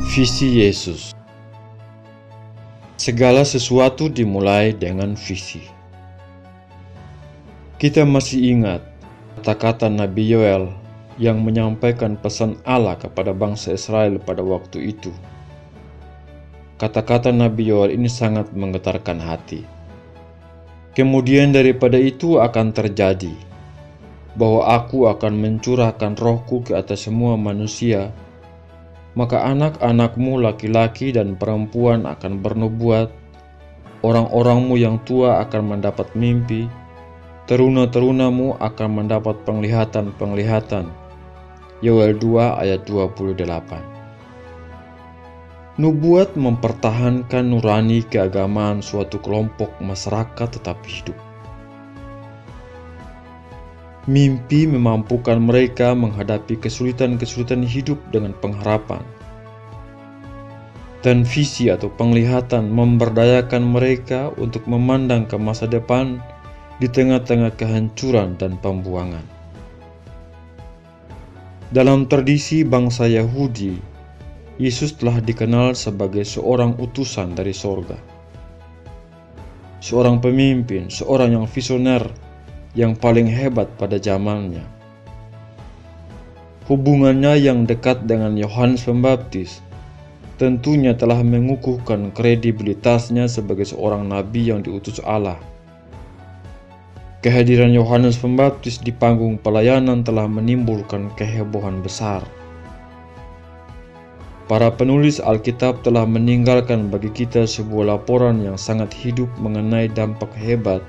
Visi Yesus. Segala sesuatu dimulai dengan visi. Kita masih ingat kata-kata Nabi Yoel yang menyampaikan pesan Allah kepada bangsa Israel pada waktu itu. Kata-kata Nabi Yoel ini sangat menggetarkan hati. Kemudian daripada itu akan terjadi bahwa aku akan mencurahkan rohku ke atas semua manusia. Maka anak-anakmu laki-laki dan perempuan akan bernubuat, orang-orangmu yang tua akan mendapat mimpi, teruna-terunamu akan mendapat penglihatan-penglihatan. Yoel 2 ayat 28. Nubuat mempertahankan nurani keagamaan suatu kelompok masyarakat tetap hidup. Mimpi memampukan mereka menghadapi kesulitan-kesulitan hidup dengan pengharapan. Dan visi atau penglihatan memberdayakan mereka untuk memandang ke masa depan di tengah-tengah kehancuran dan pembuangan. Dalam tradisi bangsa Yahudi, Yesus telah dikenal sebagai seorang utusan dari sorga. Seorang pemimpin, seorang yang visioner, yang paling hebat pada zamannya. Hubungannya yang dekat dengan Yohanes Pembaptis tentunya telah mengukuhkan kredibilitasnya sebagai seorang nabi yang diutus Allah. Kehadiran Yohanes Pembaptis di panggung pelayanan telah menimbulkan kehebohan besar. Para penulis Alkitab telah meninggalkan bagi kita sebuah laporan yang sangat hidup mengenai dampak hebat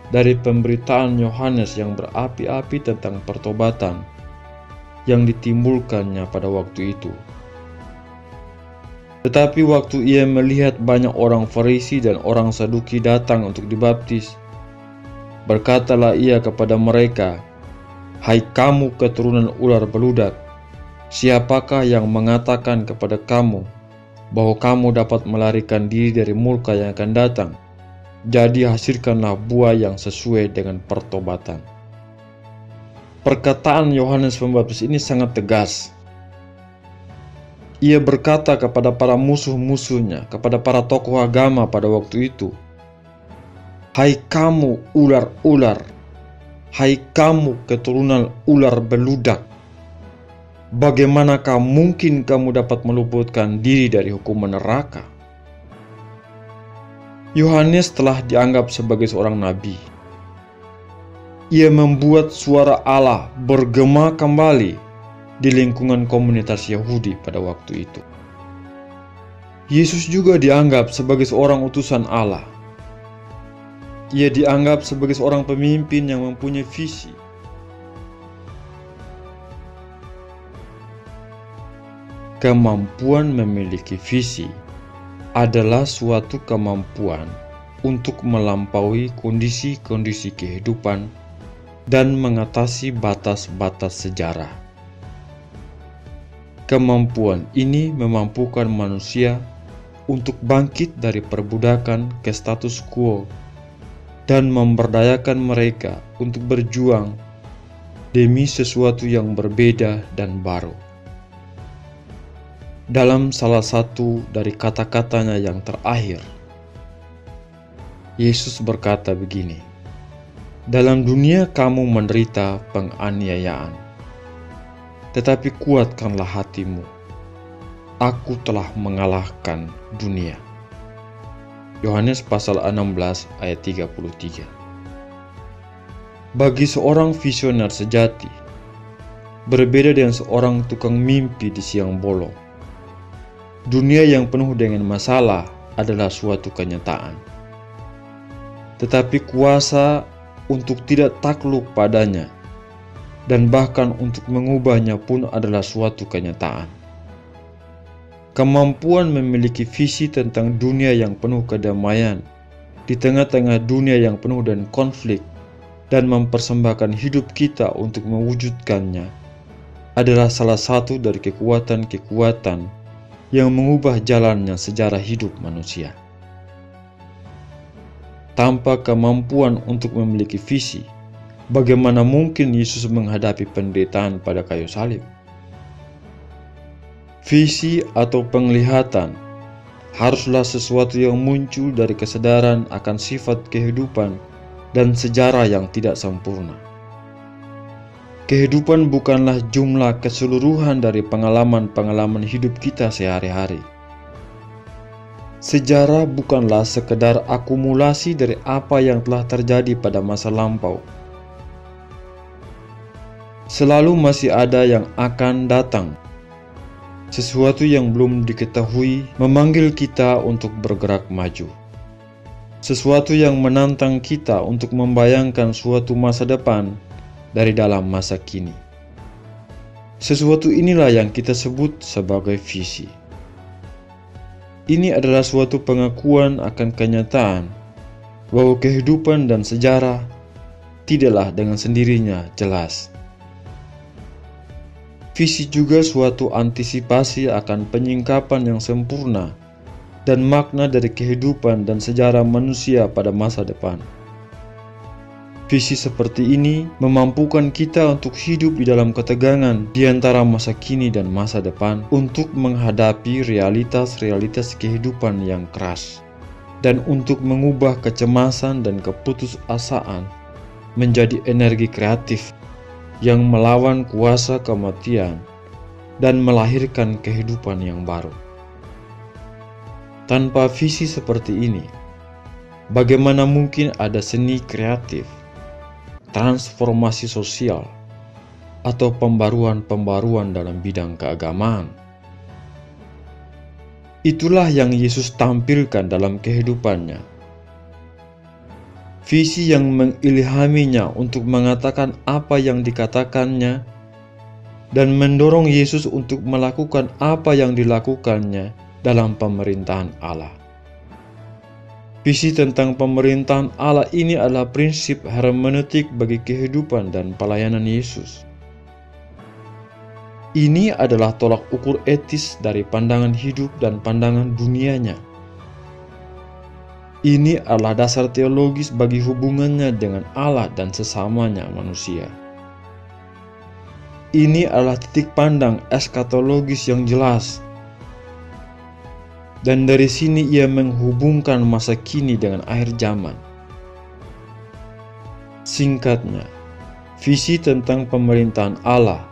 dari pemberitaan Yohanes yang berapi-api tentang pertobatan yang ditimbulkannya pada waktu itu. Tetapi waktu ia melihat banyak orang Farisi dan orang Saduki datang untuk dibaptis, berkatalah ia kepada mereka, "Hai kamu keturunan ular beludak, siapakah yang mengatakan kepada kamu bahwa kamu dapat melarikan diri dari murka yang akan datang? Jadi hasilkanlah buah yang sesuai dengan pertobatan." Perkataan Yohanes Pembaptis ini sangat tegas. Ia berkata kepada para musuh-musuhnya, kepada para tokoh agama pada waktu itu, "Hai kamu ular-ular, hai kamu keturunan ular beludak, bagaimanakah mungkin kamu dapat meluputkan diri dari hukuman neraka?" Yohanes telah dianggap sebagai seorang nabi. Ia membuat suara Allah bergema kembali di lingkungan komunitas Yahudi pada waktu itu. Yesus juga dianggap sebagai seorang utusan Allah. Ia dianggap sebagai seorang pemimpin yang mempunyai visi. Kemampuan memiliki visi adalah suatu kemampuan untuk melampaui kondisi-kondisi kehidupan dan mengatasi batas-batas sejarah. Kemampuan ini memampukan manusia untuk bangkit dari perbudakan ke status quo dan memberdayakan mereka untuk berjuang demi sesuatu yang berbeda dan baru. Dalam salah satu dari kata-katanya yang terakhir, Yesus berkata begini, "Dalam dunia kamu menderita penganiayaan, tetapi kuatkanlah hatimu. Aku telah mengalahkan dunia." Yohanes pasal 16 ayat 33. Bagi seorang visioner sejati, berbeda dengan seorang tukang mimpi di siang bolong, dunia yang penuh dengan masalah adalah suatu kenyataan. Tetapi kuasa untuk tidak takluk padanya dan bahkan untuk mengubahnya pun adalah suatu kenyataan. Kemampuan memiliki visi tentang dunia yang penuh kedamaian di tengah-tengah dunia yang penuh dengan konflik dan mempersembahkan hidup kita untuk mewujudkannya adalah salah satu dari kekuatan-kekuatan yang mengubah jalannya sejarah hidup manusia. Tanpa kemampuan untuk memiliki visi, bagaimana mungkin Yesus menghadapi penderitaan pada kayu salib? Visi atau penglihatan haruslah sesuatu yang muncul dari kesadaran akan sifat kehidupan dan sejarah yang tidak sempurna. Kehidupan bukanlah jumlah keseluruhan dari pengalaman-pengalaman hidup kita sehari-hari. Sejarah bukanlah sekedar akumulasi dari apa yang telah terjadi pada masa lampau. Selalu masih ada yang akan datang. Sesuatu yang belum diketahui memanggil kita untuk bergerak maju. Sesuatu yang menantang kita untuk membayangkan suatu masa depan dari dalam masa kini. Sesuatu inilah yang kita sebut sebagai visi. Ini adalah suatu pengakuan akan kenyataan bahwa kehidupan dan sejarah tidaklah dengan sendirinya jelas. Visi juga suatu antisipasi akan penyingkapan yang sempurna dan makna dari kehidupan dan sejarah manusia pada masa depan. Visi seperti ini memampukan kita untuk hidup di dalam ketegangan di antara masa kini dan masa depan untuk menghadapi realitas-realitas kehidupan yang keras dan untuk mengubah kecemasan dan keputusasaan menjadi energi kreatif yang melawan kuasa kematian dan melahirkan kehidupan yang baru. Tanpa visi seperti ini, bagaimana mungkin ada seni kreatif, transformasi sosial, atau pembaruan-pembaruan dalam bidang keagamaan? Itulah yang Yesus tampilkan dalam kehidupannya. Visi yang mengilhaminya untuk mengatakan apa yang dikatakannya dan mendorong Yesus untuk melakukan apa yang dilakukannya dalam pemerintahan Allah. Visi tentang pemerintahan Allah ini adalah prinsip hermeneutik bagi kehidupan dan pelayanan Yesus. Ini adalah tolak ukur etis dari pandangan hidup dan pandangan dunianya. Ini adalah dasar teologis bagi hubungannya dengan Allah dan sesamanya manusia. Ini adalah titik pandang eskatologis yang jelas. Dan dari sini ia menghubungkan masa kini dengan akhir zaman. Singkatnya, visi tentang pemerintahan Allah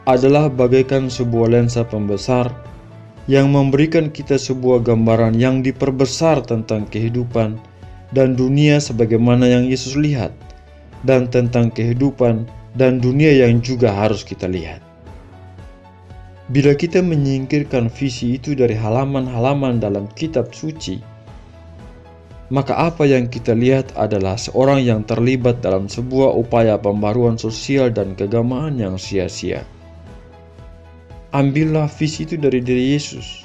adalah bagaikan sebuah lensa pembesar yang memberikan kita sebuah gambaran yang diperbesar tentang kehidupan dan dunia sebagaimana yang Yesus lihat, dan tentang kehidupan dan dunia yang juga harus kita lihat. Bila kita menyingkirkan visi itu dari halaman-halaman dalam kitab suci, maka apa yang kita lihat adalah seorang yang terlibat dalam sebuah upaya pembaruan sosial dan keagamaan yang sia-sia. Ambillah visi itu dari diri Yesus,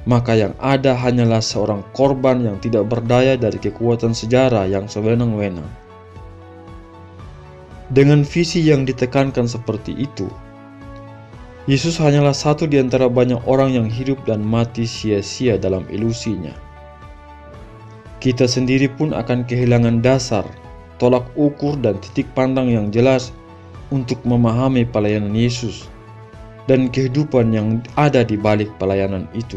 maka yang ada hanyalah seorang korban yang tidak berdaya dari kekuatan sejarah yang sewenang-wenang. Dengan visi yang ditekankan seperti itu, Yesus hanyalah satu di antara banyak orang yang hidup dan mati sia-sia dalam ilusinya. Kita sendiri pun akan kehilangan dasar, tolak ukur dan titik pandang yang jelas untuk memahami pelayanan Yesus dan kehidupan yang ada di balik pelayanan itu,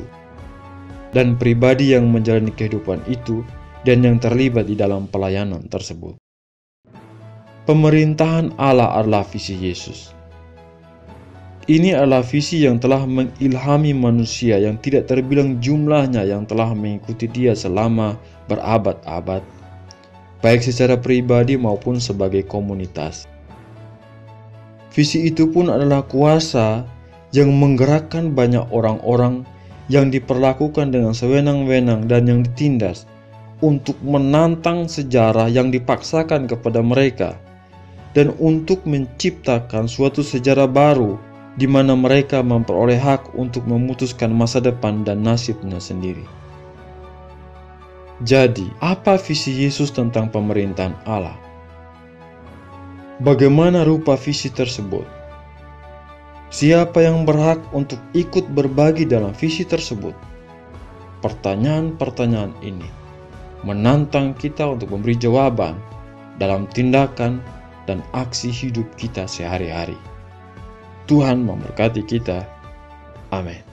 dan pribadi yang menjalani kehidupan itu dan yang terlibat di dalam pelayanan tersebut. Pemerintahan Allah adalah visi Yesus. Ini adalah visi yang telah mengilhami manusia yang tidak terbilang jumlahnya yang telah mengikuti dia selama berabad-abad, baik secara pribadi maupun sebagai komunitas. Visi itu pun adalah kuasa yang menggerakkan banyak orang-orang yang diperlakukan dengan sewenang-wenang dan yang ditindas untuk menantang sejarah yang dipaksakan kepada mereka dan untuk menciptakan suatu sejarah baru di mana mereka memperoleh hak untuk memutuskan masa depan dan nasibnya sendiri. Jadi, apa visi Yesus tentang pemerintahan Allah? Bagaimana rupa visi tersebut? Siapa yang berhak untuk ikut berbagi dalam visi tersebut? Pertanyaan-pertanyaan ini menantang kita untuk memberi jawaban dalam tindakan dan aksi hidup kita sehari-hari. Tuhan memberkati kita. Amin.